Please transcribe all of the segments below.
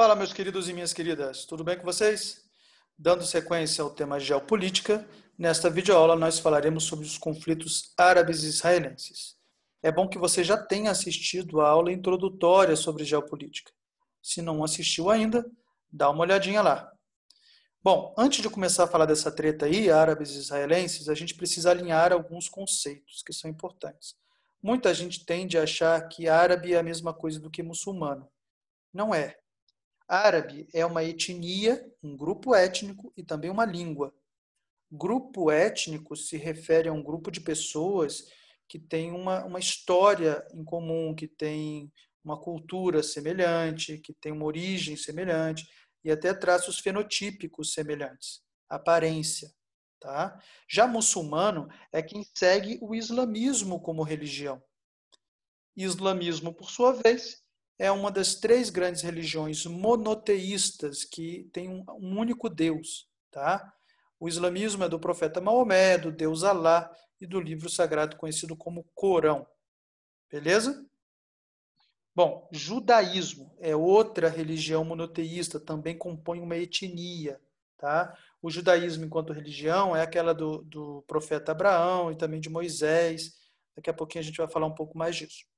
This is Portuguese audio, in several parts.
Fala, meus queridos e minhas queridas, tudo bem com vocês? Dando sequência ao tema geopolítica, nesta videoaula nós falaremos sobre os conflitos árabes e israelenses. É bom que você já tenha assistido a aula introdutória sobre geopolítica. Se não assistiu ainda, dá uma olhadinha lá. Bom, antes de começar a falar dessa treta aí, árabes e israelenses, a gente precisa alinhar alguns conceitos que são importantes. Muita gente tende a achar que árabe é a mesma coisa do que muçulmano. Não é. Árabe é uma etnia, um grupo étnico e também uma língua. Grupo étnico se refere a um grupo de pessoas que tem uma história em comum, que tem uma cultura semelhante, que tem uma origem semelhante e até traços fenotípicos semelhantes, aparência. Tá? Já muçulmano é quem segue o islamismo como religião. Islamismo, por sua vez, é uma das três grandes religiões monoteístas que tem um único Deus. Tá? O islamismo é do profeta Maomé, do Deus Alá e do livro sagrado conhecido como Corão. Beleza? Bom, judaísmo é outra religião monoteísta, também compõe uma etnia. Tá? O judaísmo, enquanto religião, é aquela do profeta Abraão e também de Moisés. Daqui a pouquinho a gente vai falar um pouco mais disso.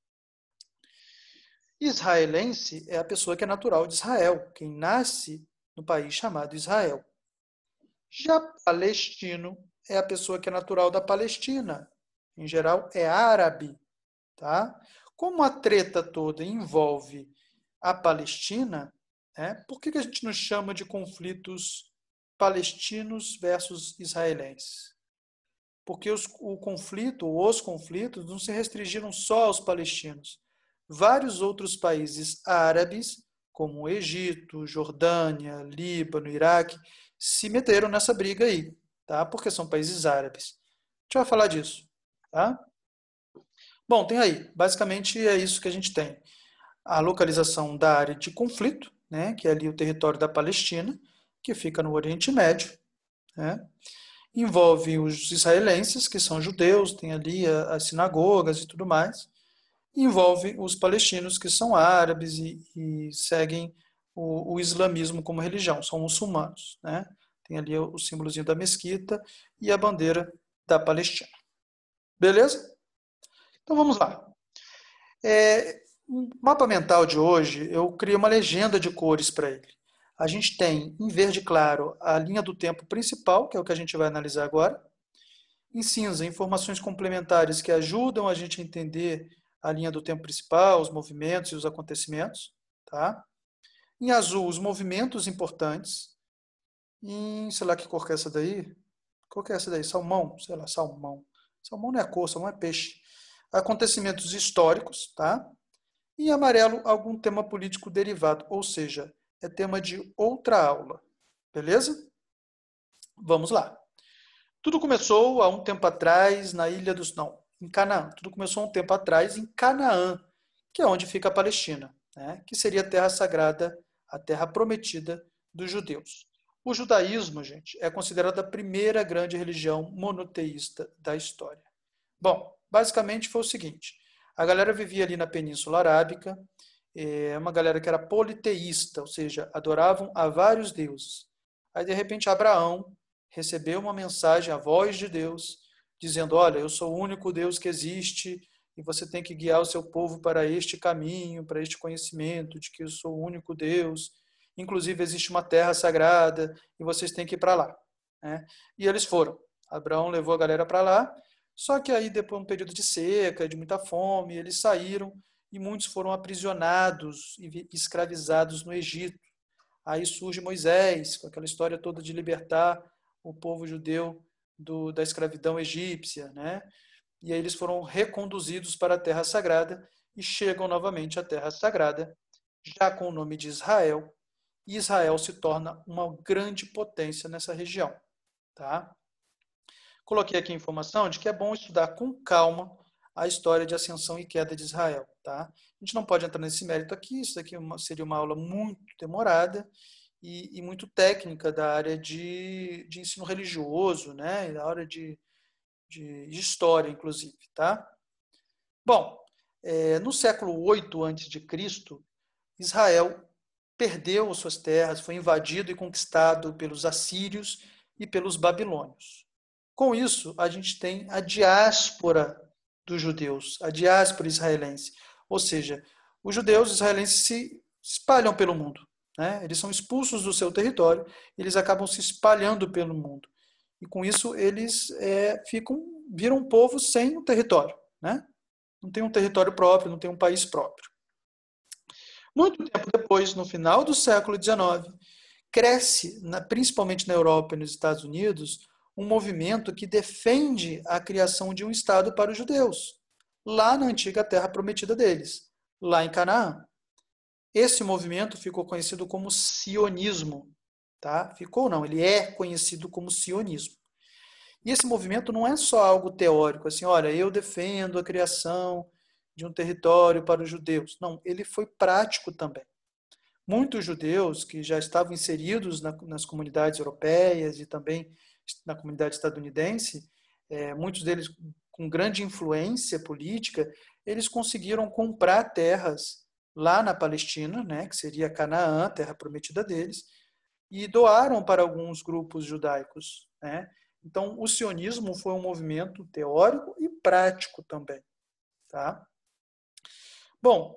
Israelense é a pessoa que é natural de Israel, quem nasce no país chamado Israel. Já palestino é a pessoa que é natural da Palestina. Em geral, é árabe. Tá? Como a treta toda envolve a Palestina, por que a gente não chama de conflitos palestinos versus israelenses? Porque os conflitos não se restringiram só aos palestinos. Vários outros países árabes, como o Egito, Jordânia, Líbano, Iraque, se meteram nessa briga aí, tá? Porque são países árabes. A gente vai falar disso, tá? Bom, tem aí. Basicamente é isso que a gente tem. A localização da área de conflito, né, que é ali o território da Palestina, que fica no Oriente Médio, né? Envolve os israelenses, que são judeus, tem ali as sinagogas e tudo mais. Envolve os palestinos, que são árabes e seguem o islamismo como religião, são muçulmanos. Né? Tem ali o símbolozinho da mesquita e a bandeira da Palestina. Beleza? Então vamos lá. O mapa mental de hoje, eu criei uma legenda de cores para ele. A gente tem, em verde claro, a linha do tempo principal, que é o que a gente vai analisar agora. Em cinza, informações complementares que ajudam a gente a entender a linha do tempo principal, os movimentos e os acontecimentos. Tá? Em azul, os movimentos importantes. Em, sei lá que cor que é essa daí? Qual que é essa daí? Salmão? Sei lá, salmão. Salmão não é cor, salmão é peixe. Acontecimentos históricos, tá? E em amarelo, algum tema político derivado, ou seja, é tema de outra aula. Beleza? Vamos lá. Tudo começou há um tempo atrás na ilha dos... Não, em Canaã. Tudo começou há um tempo atrás em Canaã, que é onde fica a Palestina, né? Que seria a terra sagrada, a terra prometida dos judeus. O judaísmo, gente, é considerada a primeira grande religião monoteísta da história. Bom, basicamente foi o seguinte, a galera vivia ali na Península Arábica, é uma galera que era politeísta, ou seja, adoravam a vários deuses. Aí, de repente, Abraão recebeu uma mensagem, a voz de Deus, dizendo, olha, eu sou o único Deus que existe e você tem que guiar o seu povo para este caminho, para este conhecimento de que eu sou o único Deus. Inclusive, existe uma terra sagrada e vocês têm que ir para lá. Né? E eles foram. Abraão levou a galera para lá, só que aí, depois de um período de seca, de muita fome, eles saíram e muitos foram aprisionados e escravizados no Egito. Aí surge Moisés, com aquela história toda de libertar o povo judeu da escravidão egípcia, né? E aí eles foram reconduzidos para a Terra Sagrada e chegam novamente à Terra Sagrada, já com o nome de Israel, e Israel se torna uma grande potência nessa região. Tá? Coloquei aqui a informação de que é bom estudar com calma a história de ascensão e queda de Israel. Tá? A gente não pode entrar nesse mérito aqui, isso aqui seria uma aula muito demorada e muito técnica da área de ensino religioso, né? Da área de história, inclusive. Tá? Bom, no século 8 a.C., Israel perdeu suas terras, foi invadido e conquistado pelos assírios e pelos babilônios. Com isso, a gente tem a diáspora dos judeus, a diáspora israelense. Ou seja, os judeus israelenses se espalham pelo mundo. Né? Eles são expulsos do seu território, eles acabam se espalhando pelo mundo. E com isso, eles viram um povo sem um território. Né? Não tem um território próprio, não tem um país próprio. Muito tempo depois, no final do século XIX, cresce, principalmente na Europa e nos Estados Unidos, um movimento que defende a criação de um Estado para os judeus, lá na antiga terra prometida deles, lá em Canaã. Esse movimento ficou conhecido como sionismo. Tá? Ficou não, ele é conhecido como sionismo. E esse movimento não é só algo teórico, assim, olha, eu defendo a criação de um território para os judeus. Não, ele foi prático também. Muitos judeus que já estavam inseridos nas comunidades europeias e também na comunidade estadunidense, muitos deles com grande influência política, eles conseguiram comprar terras lá na Palestina, né, que seria Canaã, terra prometida deles, e doaram para alguns grupos judaicos. Né? Então, o sionismo foi um movimento teórico e prático também. Tá? Bom,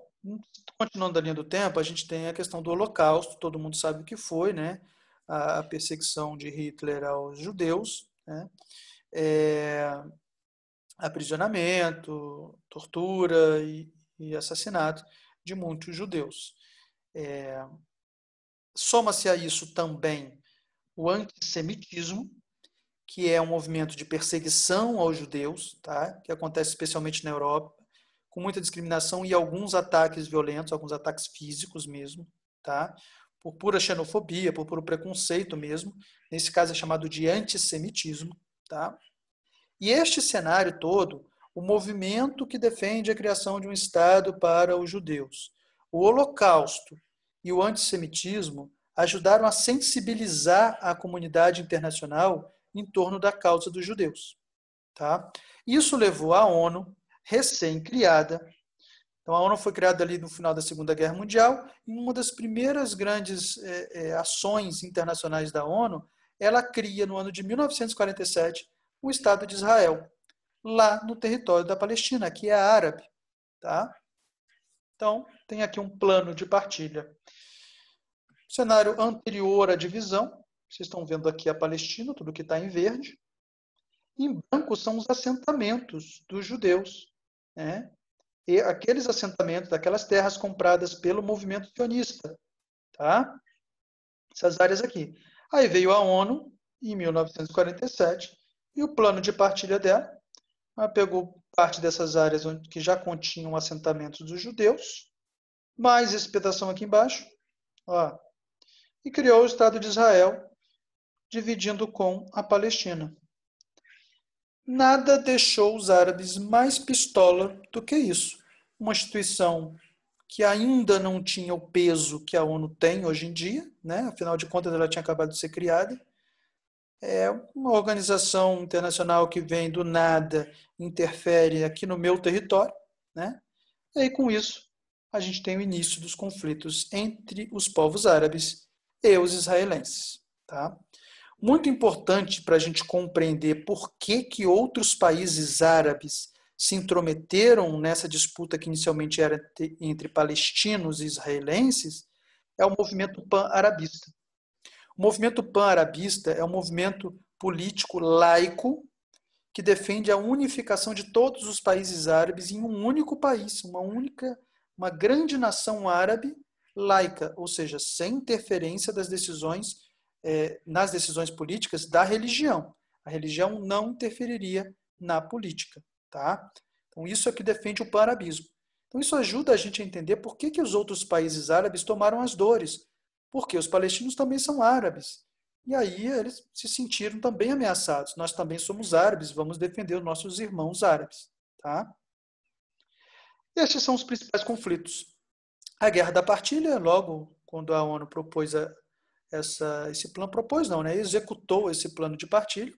continuando a linha do tempo, a gente tem a questão do Holocausto, todo mundo sabe o que foi, né? A perseguição de Hitler aos judeus, né? Aprisionamento, tortura e assassinato de muitos judeus. Soma-se a isso também o antissemitismo, que é um movimento de perseguição aos judeus, tá? Que acontece especialmente na Europa, com muita discriminação e alguns ataques violentos, alguns ataques físicos mesmo, tá? Por pura xenofobia, por puro preconceito mesmo. Nesse caso é chamado de antissemitismo, tá? E este cenário todo, o movimento que defende a criação de um Estado para os judeus, o Holocausto e o antissemitismo ajudaram a sensibilizar a comunidade internacional em torno da causa dos judeus. Tá? Isso levou a ONU, recém-criada. Então, a ONU foi criada ali no final da Segunda Guerra Mundial, e uma das primeiras grandes ações internacionais da ONU, ela cria, no ano de 1947, o Estado de Israel, lá no território da Palestina, que é árabe. Tá? Então, tem aqui um plano de partilha. O cenário anterior à divisão, vocês estão vendo aqui a Palestina, tudo que está em verde. Em branco são os assentamentos dos judeus. Né? E aqueles assentamentos, aquelas terras compradas pelo movimento sionista. Tá? Essas áreas aqui. Aí veio a ONU, em 1947, e o plano de partilha dela pegou parte dessas áreas que já continham assentamentos dos judeus, mais esse pedaço aqui embaixo, ó, e criou o Estado de Israel, dividindo com a Palestina. Nada deixou os árabes mais pistola do que isso. Uma instituição que ainda não tinha o peso que a ONU tem hoje em dia, né? Afinal de contas ela tinha acabado de ser criada. É uma organização internacional que vem do nada, interfere aqui no meu território, né? E aí, com isso, a gente tem o início dos conflitos entre os povos árabes e os israelenses. Tá? Muito importante para a gente compreender por que outros países árabes se intrometeram nessa disputa que inicialmente era entre palestinos e israelenses, é o movimento pan-arabista. O movimento pan-arabista é um movimento político laico que defende a unificação de todos os países árabes em um único país, uma grande nação árabe laica, ou seja, sem interferência das decisões, nas decisões políticas da religião. A religião não interferiria na política. Tá? Então, isso é que defende o pan-arabismo. Então, isso ajuda a gente a entender por que os outros países árabes tomaram as dores. Porque os palestinos também são árabes. E aí eles se sentiram também ameaçados. Nós também somos árabes, vamos defender os nossos irmãos árabes. Tá? Estes são os principais conflitos. A Guerra da Partilha, logo quando a ONU propôs esse plano, propôs não, né? Executou esse plano de partilha.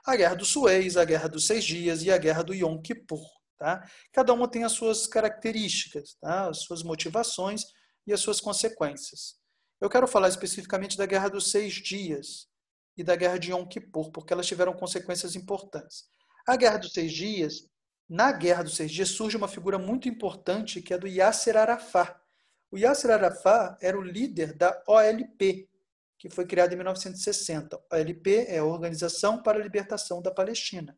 A Guerra do Suez, a Guerra dos 6 Dias e a Guerra do Yom Kippur. Tá? Cada uma tem as suas características, tá? As suas motivações, e as suas consequências. Eu quero falar especificamente da Guerra dos 6 Dias e da Guerra de Yom Kippur, porque elas tiveram consequências importantes. A Guerra dos 6 Dias, na Guerra dos 6 Dias, surge uma figura muito importante que é do Yasser Arafat. O Yasser Arafat era o líder da OLP, que foi criada em 1960. A OLP é a Organização para a Libertação da Palestina.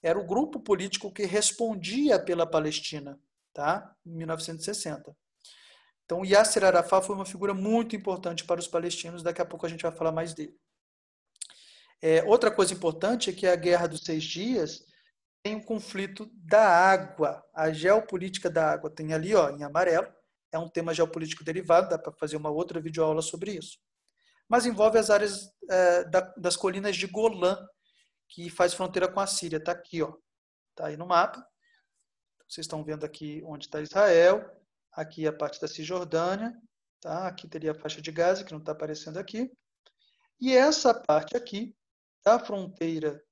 Era o grupo político que respondia pela Palestina, tá? Em 1960. Então, Yasser Arafat foi uma figura muito importante para os palestinos, daqui a pouco a gente vai falar mais dele. Outra coisa importante é que a Guerra dos 6 Dias tem o conflito da água, a geopolítica da água. Tem ali, ó, em amarelo, é um tema geopolítico derivado, dá para fazer uma outra videoaula sobre isso. Mas envolve as áreas das colinas de Golã, que faz fronteira com a Síria. Está aqui, ó. Está aí no mapa. Vocês estão vendo aqui onde está Israel. Aqui a parte da Cisjordânia. Tá? Aqui teria a faixa de Gaza, que não está aparecendo aqui. E essa parte aqui, da fronteira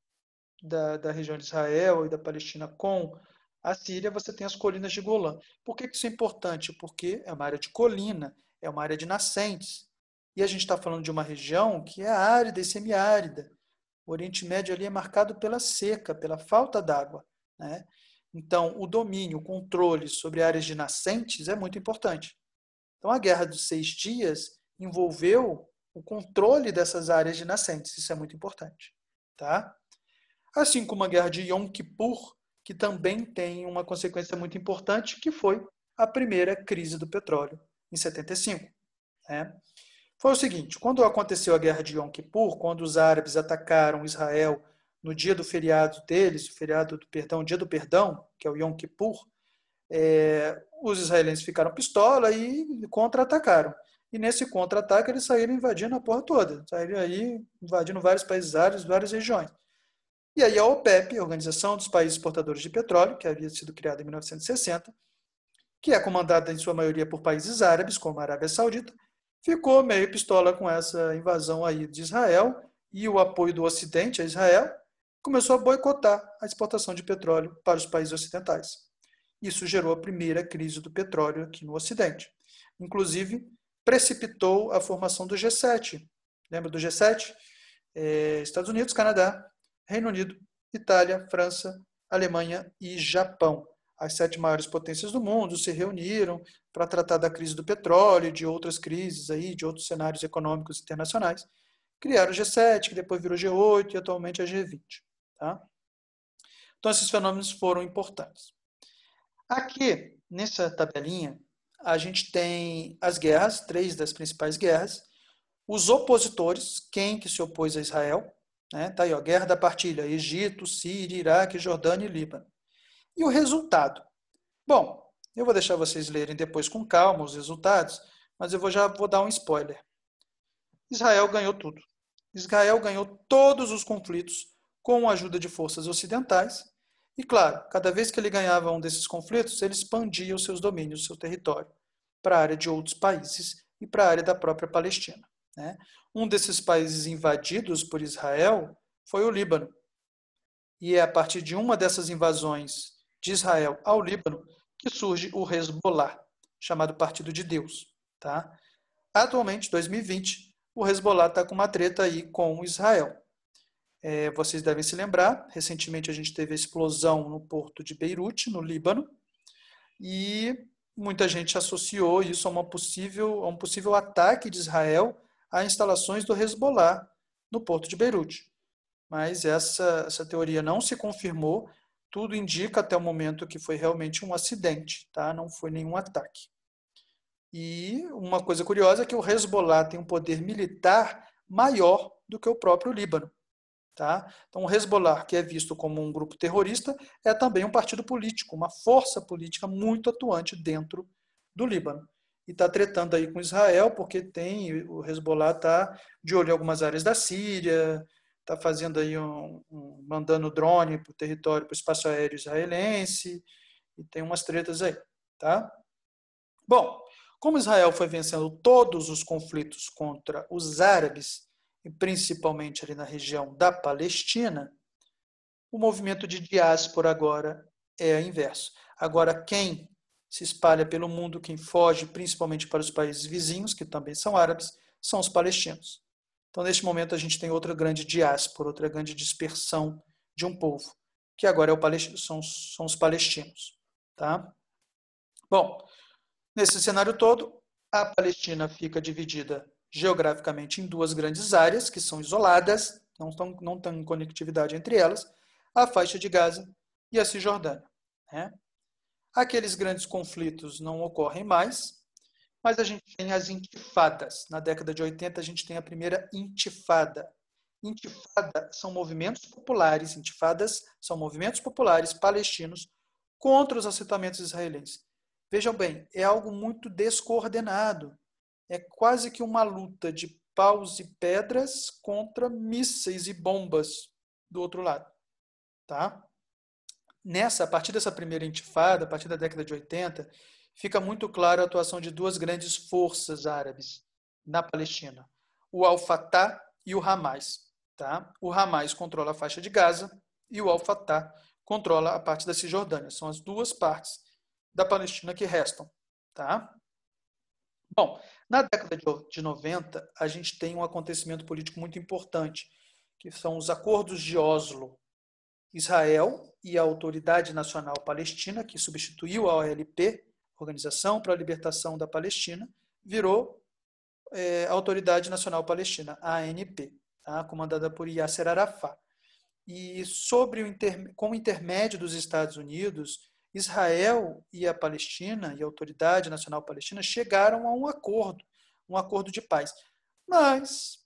da região de Israel e da Palestina com a Síria, você tem as colinas de Golã. Por que isso é importante? Porque é uma área de colina, é uma área de nascentes. E a gente está falando de uma região que é árida e semiárida. O Oriente Médio ali é marcado pela seca, pela falta d'água, né? Então, o domínio, o controle sobre áreas de nascentes é muito importante. Então, a Guerra dos 6 Dias envolveu o controle dessas áreas de nascentes. Isso é muito importante, tá? Assim como a Guerra de Yom Kippur, que também tem uma consequência muito importante, que foi a primeira crise do petróleo, em 75, né? Foi o seguinte, quando aconteceu a Guerra de Yom Kippur, quando os árabes atacaram Israel no dia do feriado deles, o feriado do perdão, o dia do perdão, que é o Yom Kippur, os israelenses ficaram pistola e contra-atacaram. E nesse contra-ataque eles saíram invadindo a porra toda, saíram aí invadindo vários países árabes, várias regiões. E aí a OPEP, a Organização dos Países Exportadores de Petróleo, que havia sido criada em 1960, que é comandada em sua maioria por países árabes, como a Arábia Saudita, ficou meio pistola com essa invasão aí de Israel e o apoio do Ocidente a Israel, começou a boicotar a exportação de petróleo para os países ocidentais. Isso gerou a primeira crise do petróleo aqui no Ocidente. Inclusive, precipitou a formação do G7. Lembra do G7? Estados Unidos, Canadá, Reino Unido, Itália, França, Alemanha e Japão. As 7 maiores potências do mundo se reuniram para tratar da crise do petróleo e de outras crises, aí, de outros cenários econômicos internacionais. Criaram o G7, que depois virou G8 e atualmente é G20. Tá? Então, esses fenômenos foram importantes. Aqui, nessa tabelinha, a gente tem as guerras, 3 das principais guerras, os opositores, quem que se opôs a Israel, né? Tá aí, ó, Guerra da Partilha, Egito, Síria, Iraque, Jordânia e Líbano. E o resultado? Bom, eu vou deixar vocês lerem depois com calma os resultados, mas eu já vou dar um spoiler. Israel ganhou tudo. Israel ganhou todos os conflitos com a ajuda de forças ocidentais. E, claro, cada vez que ele ganhava um desses conflitos, ele expandia os seus domínios, o seu território, para a área de outros países e para a área da própria Palestina, né? Um desses países invadidos por Israel foi o Líbano. E é a partir de uma dessas invasões de Israel ao Líbano que surge o Hezbollah, chamado Partido de Deus. Tá? Atualmente, 2020, o Hezbollah está com uma treta aí com Israel. Vocês devem se lembrar, recentemente a gente teve a explosão no porto de Beirute, no Líbano, e muita gente associou isso a um possível ataque de Israel a instalações do Hezbollah no porto de Beirute. Mas essa teoria não se confirmou, tudo indica até o momento que foi realmente um acidente, tá? Não foi nenhum ataque. E uma coisa curiosa é que o Hezbollah tem um poder militar maior do que o próprio Líbano. Tá? Então, o Hezbollah, que é visto como um grupo terrorista, é também um partido político, uma força política muito atuante dentro do Líbano. E está tretando aí com Israel, porque o Hezbollah está de olho em algumas áreas da Síria, está fazendo aí mandando drone para o território, para o espaço aéreo israelense, e tem umas tretas aí. Tá? Bom, como Israel foi vencendo todos os conflitos contra os árabes, e principalmente ali na região da Palestina, o movimento de diáspora agora é o inverso. Agora, quem se espalha pelo mundo, quem foge principalmente para os países vizinhos, que também são árabes, são os palestinos. Então, neste momento, a gente tem outra grande diáspora, outra grande dispersão de um povo, que agora são os palestinos. Tá? Bom, nesse cenário todo, a Palestina fica dividida geograficamente em duas grandes áreas, que são isoladas, não têm conectividade entre elas, a faixa de Gaza e a Cisjordânia. Né? Aqueles grandes conflitos não ocorrem mais, mas a gente tem as intifadas. Na década de 80, a gente tem a primeira intifada. Intifada são movimentos populares, intifadas são movimentos populares palestinos contra os assentamentos israelenses. Vejam bem, é algo muito descoordenado. É quase que uma luta de paus e pedras contra mísseis e bombas do outro lado. Tá? A partir dessa primeira intifada, a partir da década de 80, fica muito claro a atuação de duas grandes forças árabes na Palestina, o Al-Fatah e o Hamas. Tá? O Hamas controla a faixa de Gaza e o Al-Fatah controla a parte da Cisjordânia. São as duas partes da Palestina que restam. Tá? Bom, na década de 90, a gente tem um acontecimento político muito importante, que são os acordos de Oslo. Israel e a Autoridade Nacional Palestina, que substituiu a OLP, Organização para a Libertação da Palestina, virou Autoridade Nacional Palestina, ANP, tá? Comandada por Yasser Arafat. E com o intermédio dos Estados Unidos, Israel e a Palestina, e a Autoridade Nacional Palestina, chegaram a um acordo de paz. Mas,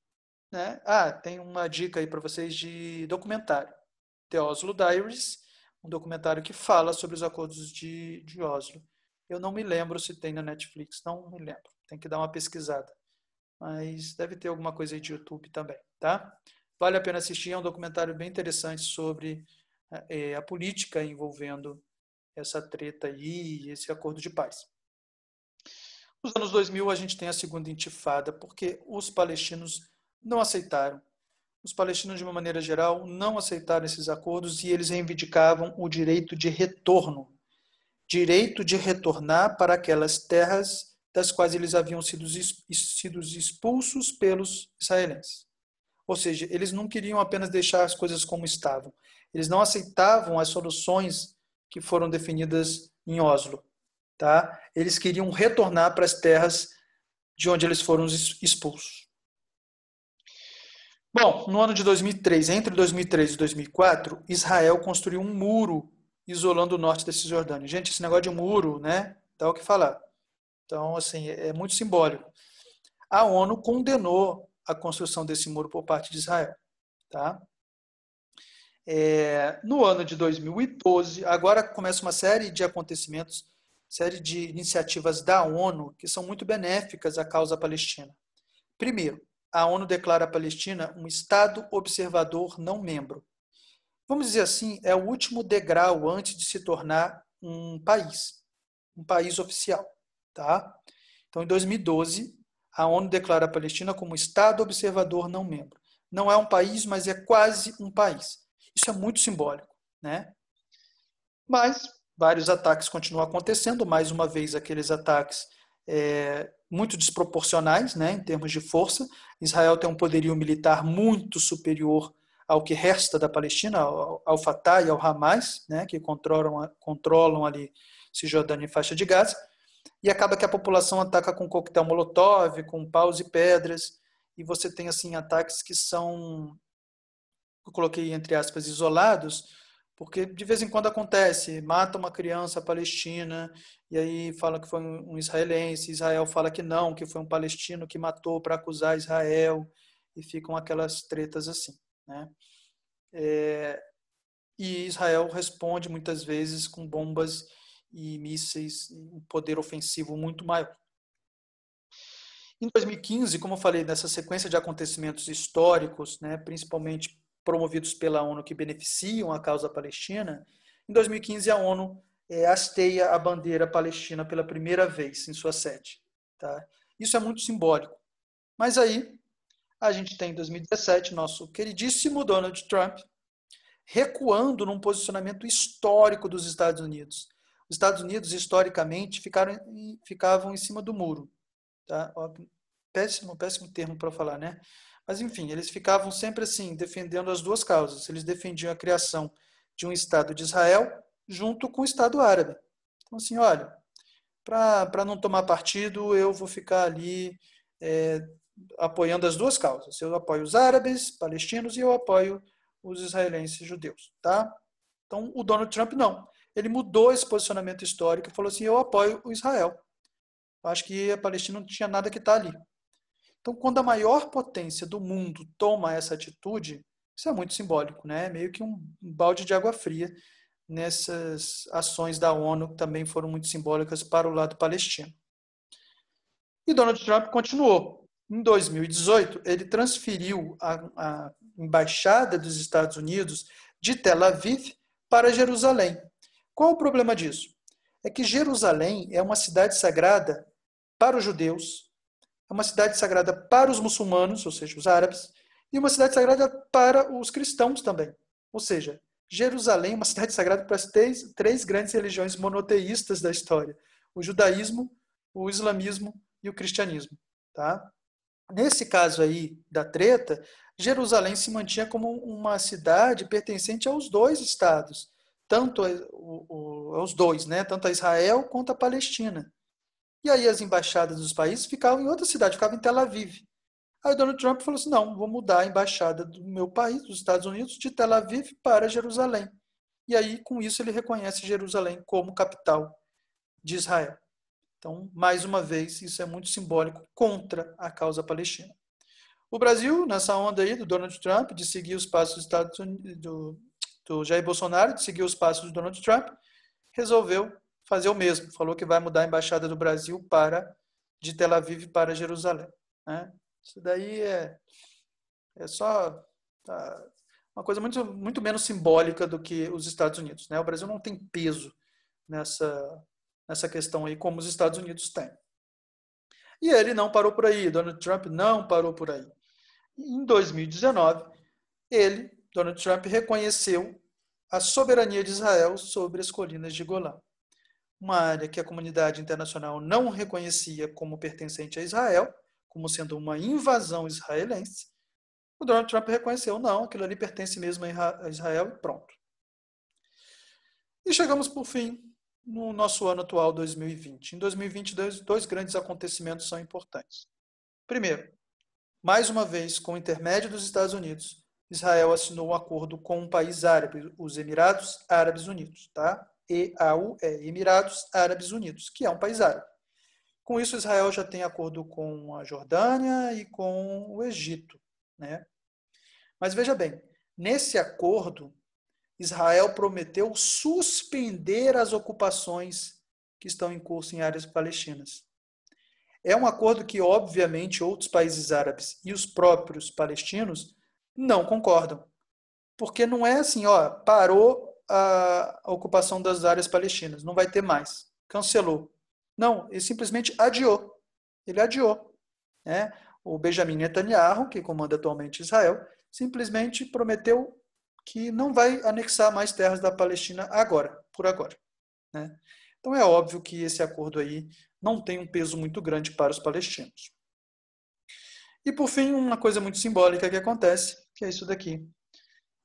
né, tem uma dica aí para vocês de documentário. The Oslo Diaries, um documentário que fala sobre os acordos de Oslo. Eu não me lembro se tem na Netflix, não me lembro. Tem que dar uma pesquisada. Mas deve ter alguma coisa aí de YouTube também, tá? Vale a pena assistir, é um documentário bem interessante sobre a política envolvendo essa treta aí e esse acordo de paz. Nos anos 2000 a gente tem a segunda intifada, porque os palestinos não aceitaram. Os palestinos, de uma maneira geral, não aceitaram esses acordos e eles reivindicavam o direito de retorno. Direito de retornar para aquelas terras das quais eles haviam sido expulsos pelos israelenses. Ou seja, eles não queriam apenas deixar as coisas como estavam. Eles não aceitavam as soluções que foram definidas em Oslo. Tá? Eles queriam retornar para as terras de onde eles foram expulsos. Bom, no ano de 2003, entre 2003 e 2004, Israel construiu um muro isolando o norte da Cisjordânia. Gente, esse negócio de muro, né, dá o que falar. Então, assim, é muito simbólico. A ONU condenou a construção desse muro por parte de Israel. Tá? No ano de 2012, agora começa uma série de acontecimentos, série de iniciativas da ONU que são muito benéficas à causa palestina. Primeiro, a ONU declara a Palestina um Estado observador não membro. Vamos dizer assim, é o último degrau antes de se tornar um país oficial. Tá? Então, em 2012, a ONU declara a Palestina como Estado observador não membro. Não é um país, mas é quase um país. Isso é muito simbólico. Né? Mas vários ataques continuam acontecendo, mais uma vez aqueles ataques muito desproporcionais, né, em termos de força. Israel tem um poderio militar muito superior ao que resta da Palestina, ao Fatah e ao Hamas, né, que controlam ali Cisjordânia e faixa de Gaza, e acaba que a população ataca com coquetel molotov, com paus e pedras, e você tem assim ataques que são, eu coloquei entre aspas, isolados, porque de vez em quando acontece, mata uma criança palestina, e aí fala que foi um israelense, Israel fala que não, que foi um palestino que matou para acusar Israel, e ficam aquelas tretas assim. Né? E Israel responde muitas vezes com bombas e mísseis, um poder ofensivo muito maior. Em 2015, como eu falei, nessa sequência de acontecimentos históricos, né, principalmente promovidos pela ONU que beneficiam a causa palestina, em 2015 a ONU hasteia a bandeira palestina pela primeira vez em sua sede. Tá? Isso é muito simbólico. Mas aí a gente tem em 2017 nosso queridíssimo Donald Trump recuando num posicionamento histórico dos Estados Unidos. Os Estados Unidos, historicamente, ficavam em cima do muro. Tá? Péssimo termo para falar, né? Mas, enfim, eles ficavam sempre assim, defendendo as duas causas. Eles defendiam a criação de um Estado de Israel junto com o Estado árabe. Então, assim, olha, para não tomar partido, eu vou ficar ali apoiando as duas causas. Eu apoio os árabes, palestinos, e eu apoio os israelenses judeus. Tá? Então, o Donald Trump não. Ele mudou esse posicionamento histórico e falou assim, eu apoio o Israel. Eu acho que a Palestina não tinha nada que estar ali. Então, quando a maior potência do mundo toma essa atitude, isso é muito simbólico, né? Meio que um balde de água fria nessas ações da ONU, que também foram muito simbólicas para o lado palestino. E Donald Trump continuou. Em 2018, ele transferiu a embaixada dos Estados Unidos de Tel Aviv para Jerusalém. Qual o problema disso? É que Jerusalém é uma cidade sagrada para os judeus, é uma cidade sagrada para os muçulmanos, ou seja, os árabes, e uma cidade sagrada para os cristãos também. Ou seja, Jerusalém é uma cidade sagrada para as três grandes religiões monoteístas da história: o judaísmo, o islamismo e o cristianismo. Tá? Nesse caso aí da treta, Jerusalém se mantinha como uma cidade pertencente aos dois estados, tanto aos dois, né? Tanto a Israel quanto a Palestina. E aí as embaixadas dos países ficavam em outra cidade, ficavam em Tel Aviv. Aí Donald Trump falou assim, não, vou mudar a embaixada do meu país, dos Estados Unidos, de Tel Aviv para Jerusalém. E aí, com isso, ele reconhece Jerusalém como capital de Israel. Então, mais uma vez, isso é muito simbólico contra a causa palestina. O Brasil, nessa onda aí do Donald Trump, de seguir os passos dos Estados Unidos, do Jair Bolsonaro, de seguir os passos do Donald Trump, resolveu fazer o mesmo. Falou que vai mudar a embaixada do Brasil de Tel Aviv para Jerusalém. Né? Isso daí é só uma coisa muito, muito menos simbólica do que os Estados Unidos. Né? O Brasil não tem peso nessa questão aí, como os Estados Unidos têm. E ele não parou por aí, Donald Trump não parou por aí. Em 2019, Donald Trump, reconheceu a soberania de Israel sobre as colinas de Golã, uma área que a comunidade internacional não reconhecia como pertencente a Israel, como sendo uma invasão israelense. O Donald Trump reconheceu, não, aquilo ali pertence mesmo a Israel e pronto. E chegamos, por fim, no nosso ano atual, 2020. Em 2020, dois grandes acontecimentos são importantes. Primeiro, mais uma vez, com o intermédio dos Estados Unidos, Israel assinou um acordo com um país árabe, os Emirados Árabes Unidos, tá? EAU é Emirados Árabes Unidos, que é um país árabe. Com isso, Israel já tem acordo com a Jordânia e com o Egito, né? Mas veja bem, nesse acordo, Israel prometeu suspender as ocupações que estão em curso em áreas palestinas. É um acordo que, obviamente, outros países árabes e os próprios palestinos não concordam. Porque não é assim, ó, parou a ocupação das áreas palestinas, não vai ter mais, cancelou. Não, ele simplesmente adiou. Ele adiou. Né? O Benjamin Netanyahu, que comanda atualmente Israel, simplesmente prometeu que não vai anexar mais terras da Palestina agora, por agora. Né? Então é óbvio que esse acordo aí não tem um peso muito grande para os palestinos. E por fim, uma coisa muito simbólica que acontece, que é isso daqui.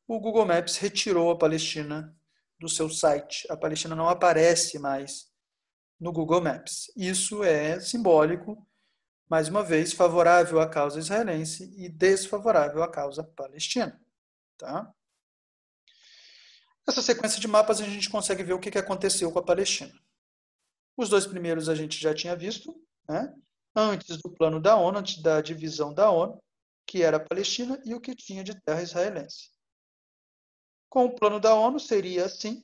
O Google Maps retirou a Palestina do seu site. A Palestina não aparece mais no Google Maps. Isso é simbólico, mais uma vez, favorável à causa israelense e desfavorável à causa palestina. Tá? Nessa sequência de mapas, a gente consegue ver o que aconteceu com a Palestina. Os dois primeiros a gente já tinha visto, né? Antes do plano da ONU, antes da divisão da ONU, que era a Palestina e o que tinha de terra israelense. Com o plano da ONU seria assim,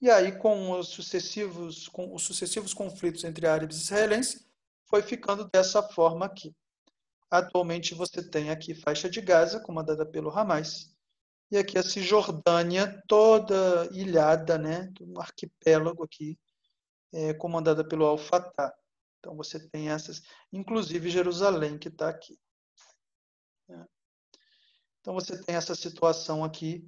e aí com os sucessivos conflitos entre árabes e israelenses, foi ficando dessa forma aqui. Atualmente você tem aqui faixa de Gaza, comandada pelo Hamas, e aqui a Cisjordânia toda ilhada, né? Um arquipélago aqui, comandada pelo Al-Fatah. Então você tem essas, inclusive Jerusalém que está aqui. Né? Então você tem essa situação aqui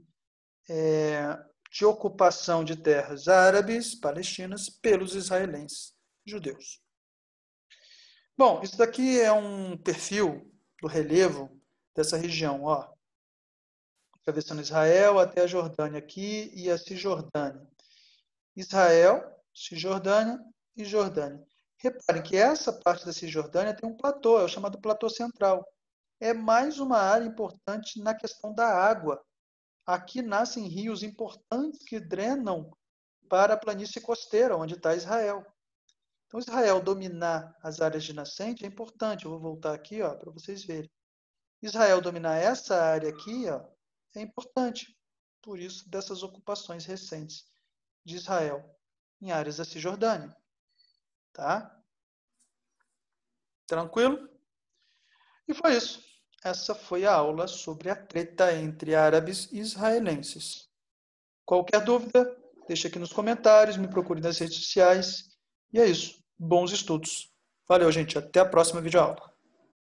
de ocupação de terras árabes, palestinas, pelos israelenses, judeus. Bom, isso daqui é um perfil do relevo dessa região, ó. Atravessando Israel até a Jordânia aqui e a Cisjordânia. Israel, Cisjordânia e Jordânia. Reparem que essa parte da Cisjordânia tem um platô, é o chamado platô central. É mais uma área importante na questão da água. Aqui nascem rios importantes que drenam para a planície costeira, onde está Israel. Então, Israel dominar as áreas de nascente é importante. Eu vou voltar aqui para vocês verem. Israel dominar essa área aqui é importante. Por isso, dessas ocupações recentes de Israel em áreas da Cisjordânia. Tá? Tranquilo? E foi isso. Essa foi a aula sobre a treta entre árabes e israelenses. Qualquer dúvida, deixe aqui nos comentários, me procure nas redes sociais. E é isso. Bons estudos. Valeu, gente. Até a próxima videoaula.